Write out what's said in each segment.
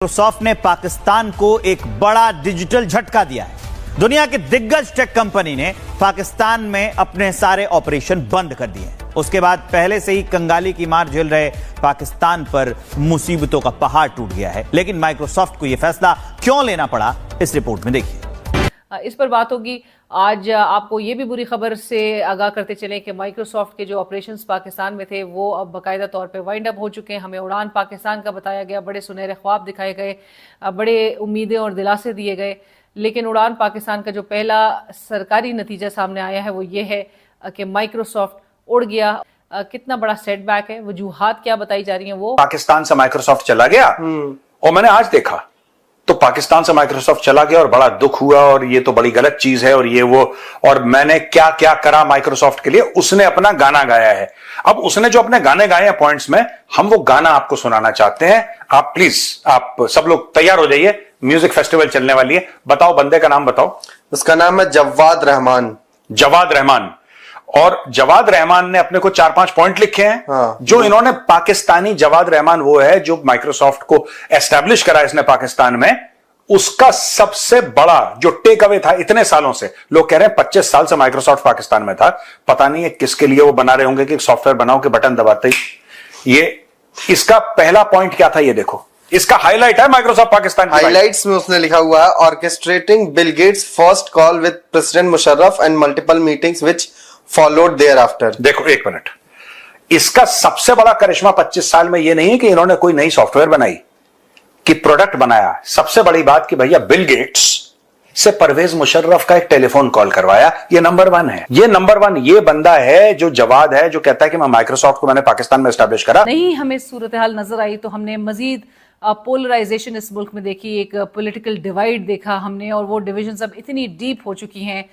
Microsoft ने पाकिस्तान को एक बड़ा डिजिटल झटका दिया है। दुनिया की दिग्गज टेक कंपनी ने पाकिस्तान में अपने सारे ऑपरेशन बंद कर दिए। उसके बाद पहले से ही कंगाली की मार झेल रहे पाकिस्तान पर मुसीबतों का पहाड़ टूट गया है। लेकिन माइक्रोसॉफ्ट को यह फैसला क्यों लेना पड़ा, इस रिपोर्ट में देखिए। इस पर बात होगी। आज आपको ये भी बुरी खबर से आगाह करते चले कि माइक्रोसॉफ्ट के जो ऑपरेशंस पाकिस्तान में थे वो अब बाकायदा तौर पे वाइंड अप हो चुके हैं। हमें उड़ान पाकिस्तान का बताया गया, बड़े सुनहरे ख्वाब दिखाए गए, बड़े उम्मीदें और दिलासे दिए गए। लेकिन उड़ान पाकिस्तान का जो पहला सरकारी नतीजा सामने आया है वो ये है कि माइक्रोसॉफ्ट उड़ गया। कितना बड़ा सेटबैक है, वजूहात क्या बताई जा रही हैं वो। पाकिस्तान से माइक्रोसॉफ्ट चला गया और मैंने आज देखा तो पाकिस्तान से माइक्रोसॉफ्ट चला गया और बड़ा दुख हुआ और ये तो बड़ी गलत चीज है और ये वो, और मैंने क्या क्या करा माइक्रोसॉफ्ट के लिए। उसने अपना गाना गाया है। अब उसने जो अपने गाने गाए हैं पॉइंट्स में, हम वो गाना आपको सुनाना चाहते हैं। आप प्लीज, आप सब लोग तैयार हो जाइए, म्यूजिक फेस्टिवल चलने वाली है। बताओ बंदे का नाम बताओ। उसका नाम है जवाद रहमान। जवाद रहमान। और जवाद रहमान ने अपने को 4-5 पॉइंट लिखे हैं। हाँ, जो इन्होंने पाकिस्तानी जवाद रहमान वो है जो माइक्रोसॉफ्ट को एस्टैब्लिश करा इसने पाकिस्तान में। उसका सबसे बड़ा जो टेक अवे था इतने सालों से, लोग कह रहे हैं 25 साल से माइक्रोसॉफ्ट पाकिस्तान में था। पता नहीं है किसके लिए वो बना रहे होंगे कि सॉफ्टवेयर बनाओ के बटन दबाते ही। ये इसका पहला पॉइंट क्या था, ये देखो, इसका हाईलाइट है माइक्रोसॉफ्ट पाकिस्तान। हाइलाइट्स में उसने लिखा हुआ है, orchestrating Bill Gates first call with president Musharraf and multiple meetings which followed thereafter. देखो एक मिनट, इसका सबसे बड़ा करिश्मा 25 साल में ये नहीं है कि इन्होंने कोई नई सॉफ्टवेयर बनाई, कि प्रोडक्ट बनाया। सबसे बड़ी बात कि भैया बिल गेट्स से परवेज मुशर्रफ का एक टेलीफोन कॉल करवाया। ये नंबर 1 है। ये नंबर 1 ये बंदा है जो जवाद है, जो कहता है कि मैं माइक्रोसॉफ्ट को मैंने पाकिस्तान में एस्टैब्लिश करा। नहीं हमें सूरत हाल नजर आई तो हमने मजीद पोलराइजेशन इस मुल्क में देखी, एक पॉलिटिकल डिवाइड देखा हमने, और वो डिविजन्स अब इतनी डीप हो चुकी हैं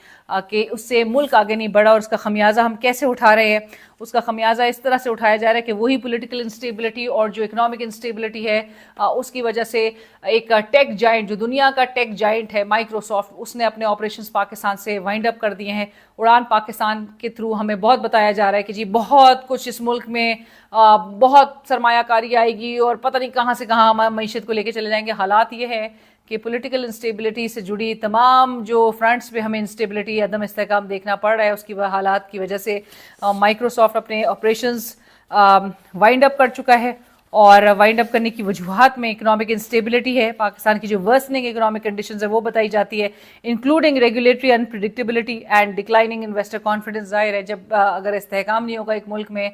कि उससे मुल्क आगे नहीं बढ़ा। और उसका खमियाजा हम कैसे उठा रहे हैं? उसका खमियाजा इस तरह से उठाया जा रहा है कि वही पॉलिटिकल इंस्टेबिलिटी और जो इकोनॉमिक इंस्टेबिलिटी है उसकी वजह से एक टेक जाइंट, जो दुनिया का टेक जाइंट है माइक्रोसॉफ्ट, उसने अपने ऑपरेशंस पाकिस्तान से वाइंड अप कर दिए हैं। उड़ान पाकिस्तान के थ्रू हमें बहुत बताया जा रहा है कि जी बहुत कुछ इस मुल्क में बहुत सरमायाकारी आएगी और पता नहीं कहाँ से कहाँ हमारी मईशत को लेके चले जाएंगे। हालात ये है कि पॉलिटिकल इंस्टेबिलिटी से जुड़ी तमाम जो फ्रंट्स पे हमें इंस्टेबिलिटी, अदम इस्तेहकाम देखना पड़ रहा है, उसकी हालात की वजह से माइक्रोसॉफ्ट अपने ऑपरेशंस वाइंड अप कर चुका है। और वाइंड अप करने की वजूहात में इकोनॉमिक इंस्टेबिलिटी है, पाकिस्तान की जो वर्सनिंग इकोनॉमिक कंडीशंस है वो बताई जाती है, including regulatory unpredictability and declining investor confidence. जाहिर है जब अगर इस्तेहकाम नहीं होगा एक मुल्क में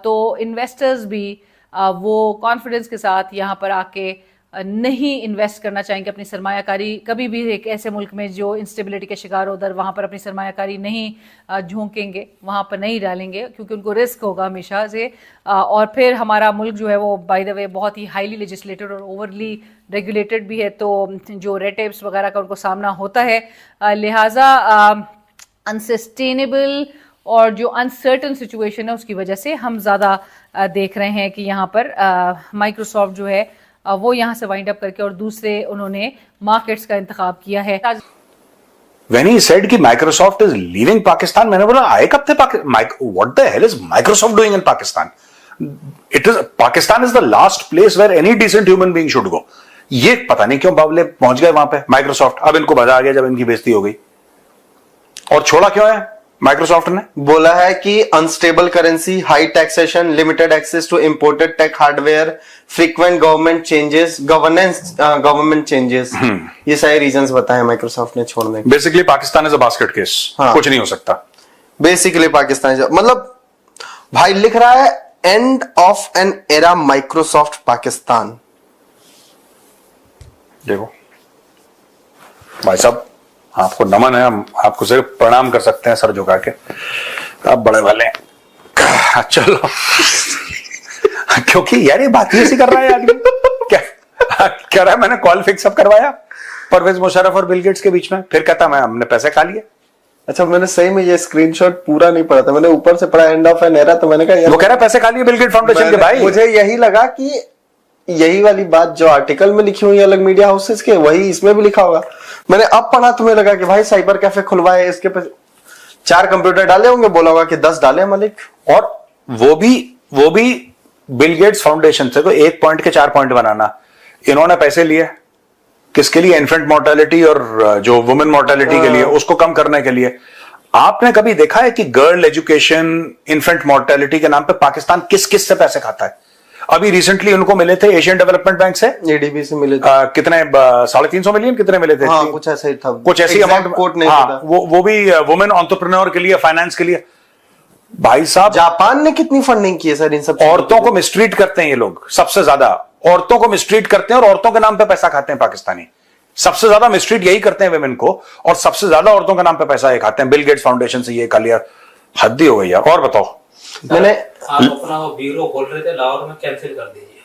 तो इन्वेस्टर्स भी वो कॉन्फिडेंस के साथ यहाँ पर आके नहीं इन्वेस्ट करना चाहेंगे अपनी सरमायाकारी। कभी भी एक ऐसे मुल्क में जो इंस्टेबिलिटी के शिकार हो, उधर वहाँ पर अपनी सरमायाकारी नहीं झोंकेंगे, वहाँ पर नहीं डालेंगे, क्योंकि उनको रिस्क होगा हमेशा से। और फिर हमारा मुल्क जो है वो बाय द वे बहुत ही हाईली लेजिस्लेटेड और ओवरली रेगुलेटेड भी है, तो जो रेड टेप्स वगैरह का उनको सामना होता है। लिहाजा अनसस्टेनेबल और जो अनसर्टन सिचुएशन है उसकी वजह से हम ज़्यादा देख रहे हैं कि यहाँ पर माइक्रोसॉफ्ट जो है वो यहाँ से वाइंड अप करके और दूसरे उन्होंने मार्केट्स का इंतखाब किया है। When he said कि Microsoft is leaving Pakistan, मैंने बोला आए कब थे what the hell is Microsoft doing in Pakistan? Pakistan is the last place where any decent human being should go. ये पता नहीं क्यों बावले पहुंच गए वहां पे माइक्रोसॉफ्ट। अब इनको मजा आ गया जब इनकी बेइज्जती हो गई। और छोड़ा क्यों है माइक्रोसॉफ्ट ने? बोला है कि unstable currency, high taxation, limited access to imported tech hardware, frequent government changes, government changes, ये सारे रीजंस बताए माइक्रोसॉफ्ट ने छोड़ने के। Basically Pakistan is a basket case. हाँ। कुछ नहीं हो सकता बेसिकली पाकिस्तान, मतलब भाई लिख रहा है end of an era Microsoft Pakistan. देखो भाई साहब, आपको नमन है, हम आपको सिर्फ प्रणाम कर सकते हैं सर झुका के, आप बड़े वाले हैं। चलो क्योंकि यार ये बात ऐसी कर रहा है आदमी। क्या कह रहा है? मैंने कॉल फिक्स अप करवाया परवेज मुशर्रफ और बिल गेट्स के बीच में, फिर कहता मैं हमने पैसे खा लिए। अच्छा, मैंने सही में ये स्क्रीनशॉट पूरा नहीं पढ़ा था, मैंने ऊपर से पढ़ा एंड ऑफ एन एरा, तो मैंने कहा वो कह रहा है पैसे खा लिए बिल गेट फाउंडेशन के। भाई मुझे यही लगा कि यही वाली बात जो आर्टिकल में लिखी हुई है अलग मीडिया हाउसेस के, वही इसमें भी लिखा होगा। मैंने अब पढ़ा तो मुझे लगा कि भाई साइबर कैफे खुलवाए, इसके पे 4 कंप्यूटर डाले होंगे, बोला होगा कि 10 डाले मालिक। और वो भी बिल गेट्स फाउंडेशन से। तो 1 पॉइंट के 4 पॉइंट बनाना, इन्होंने पैसे लिए किसके लिए? इन्फेंट मोर्टेलिटी और जो वुमेन मोर्टेलिटी के लिए, उसको कम करने के लिए। आपने कभी देखा है कि गर्ल एजुकेशन, इन्फेंट मोर्टेलिटी के नाम पे पाकिस्तान किस किस से पैसे खाता है? अभी रिसेंटली उनको मिले थे एशियन डेवलपमेंट बैंक से, एडीबी से मिले थे। कितने 350 मिलियन कितने मिले थे? हाँ, कुछ ऐसा ही था, कुछ ऐसी अमाउंट। कोट नहीं हाँ, पता। वो भी वुमेन एंटरप्रेन्योर के लिए, फाइनेंस के लिए। भाई साहब, जापान ने कितनी फंडिंग की है सर इन सब? औरतों को मिसट्रीट करते हैं ये लोग, सबसे ज्यादा औरतों को मिसट्रीट करते हैं और औरतों के नाम पे पैसा खाते हैं पाकिस्तानी। सबसे ज्यादा मिसट्रीट यही करते हैं वुमेन को, और सबसे ज्यादा औरतों के नाम पे पैसा ये खाते हैं। बिल गेट्स फाउंडेशन से ये कर लिया, हद ही हो गई यार। और बताओ, मैंने आप अपना वो ब्यूरो खोल रहे थे लाहौर में, कैंसिल कर दीजिए।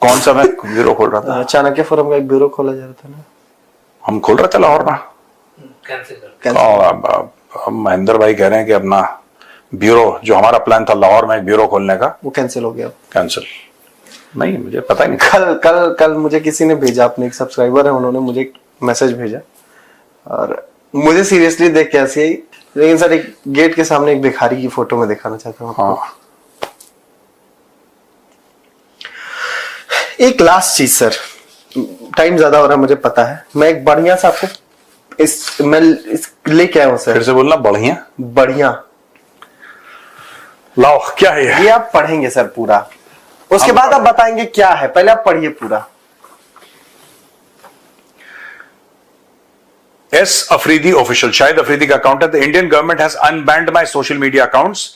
कौन सा? मैं ब्यूरो खोल रहा था, चाणक्य फोरम का एक ब्यूरो खोला जा रहा था ना, हम खोल रहे थे लाहौर में। कैंसिल कर और अब महेंद्र भाई कह रहे हैं कि अपना ब्यूरो, जो हमारा प्लान था लाहौर में एक ब्यूरो खोलने का, वो कैंसिल हो गया। कैंसिल। नहीं, मुझे पता ही नहीं। कल कल कल मुझे किसी ने भेजा, अपने एक सब्सक्राइबर है, उन्होंने मुझे एक मैसेज भेजा और मुझे सीरियसली देख के ऐसी आई। लेकिन सर, एक गेट के सामने एक भिखारी की फोटो में दिखाना चाहता हूँ आपको। हाँ, एक लास्ट चीज सर, टाइम ज्यादा हो रहा है मुझे पता है, मैं एक बढ़िया सा आपको मैं लेके आया हूँ सर। फिर से बोलना, बढ़िया बढ़िया। लाओ, क्या है ये आप पढ़ेंगे सर पूरा, उसके बाद आप बताएंगे क्या है, पहले आप पढ़िए पूरा। एस अफरीदी ऑफिशियल, शाहिद अफरीदी का अकाउंट है। The Indian government has unbanned my social media accounts.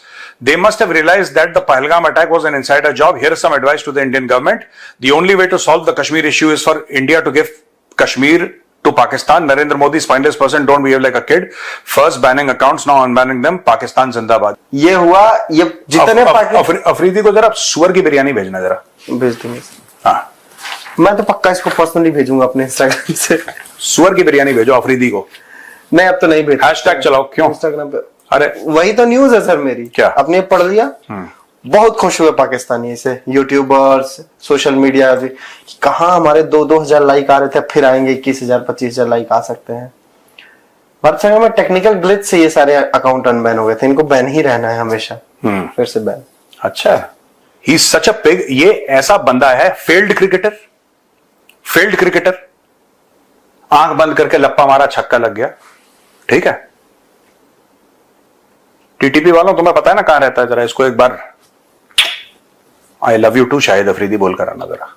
They must have realized that the Pahalgam attack was an insider job. Here is some advice to the Indian government. The only way to solve the Kashmir issue is for India to give Kashmir to Pakistan. Narendra Modi, spineless person, don't behave like a kid. First banning accounts, now unbanning them. Pakistan zindabad. ये हुआ, ये जितने अफरीदी को जरा सुअर की बिरयानी भेजना जरा. भेज देंगे। हाँ, मैं तो पक्का इसको पर्सनली भेजूंगा अपने इंस्टाग्राम से। सुअर की बिरयानी भेजो अफरीदी को। नहीं, अब तो नहीं भेज। हैशटैग चलाओ। क्यों? इंस्टाग्राम पे। अरे वही तो न्यूज है सर मेरी। क्या? आपने पढ़ लिया? बहुत खुश हुए पाकिस्तानी इसे, यूट्यूबर्स, सोशल मीडिया, कहाँ हमारे 2,000 लाइक आ रहे थे, फिर आएंगे 21,000 25,000 लाइक आ सकते हैं। वर्तमान में टेक्निकल ग्लिच से ये सारे अकाउंट अनबैन हो गए थे, इनको बैन ही रहना है हमेशा। फिर से बैन। अच्छा, ही सच अ पिग। ये ऐसा बंदा है, फेल्ड क्रिकेटर, फेल्ड क्रिकेटर, आंख बंद करके लप्पा मारा, छक्का लग गया। ठीक है, टीटीपी वालों, तुम्हें पता है ना कहां रहता है? जरा इसको एक बार I love you too Shahid Afridi बोलकर आना जरा।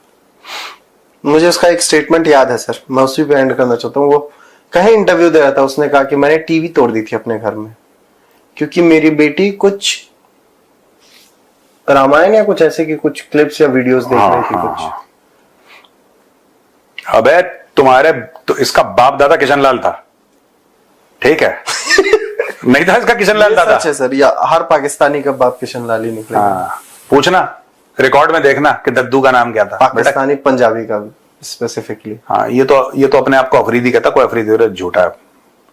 मुझे उसका एक स्टेटमेंट याद है सर, मैं उसी पे एंड करना चाहता हूँ। वो कहीं इंटरव्यू दे रहा था, उसने कहा कि मैंने टीवी तोड़ दी थी अपने घर में क्योंकि मेरी बेटी कुछ रामायण या कुछ ऐसे की कुछ क्लिप्स या वीडियोस देख रही थी कुछ। अबे तुम्हारे तो इसका बाप दादा किशन लाल था, ठीक है? नहीं था इसका किशन लाल दादा? सच है सर, या हर पाकिस्तानी का बाप किशन लाल ही निकलेगा। हाँ, पूछना रिकॉर्ड में, देखना कि दद्दू का नाम क्या था। पाकिस्तानी पंजाबी का स्पेसिफिकली। हाँ, ये तो अपने आप को अफरीदी कहता, कोई अफरीदी झूठा है।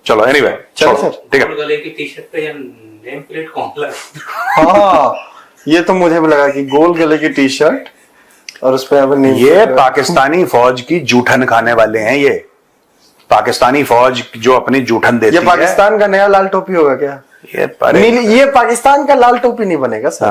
चलो एनीवे, चलो सर, ठीक है। गले की टी शर्ट पे नेम प्लेट कौन लगा? हाँ, ये तो मुझे भी लगा कि गोल गले की टी शर्ट और उस पर ये पाकिस्तानी फौज की जूठन खाने वाले हैं। ये पाकिस्तानी फौज जो अपनी जूठन देती है। ये पाकिस्तान का नया लाल टोपी होगा क्या? ये ये पाकिस्तान का लाल टोपी नहीं बनेगा सर।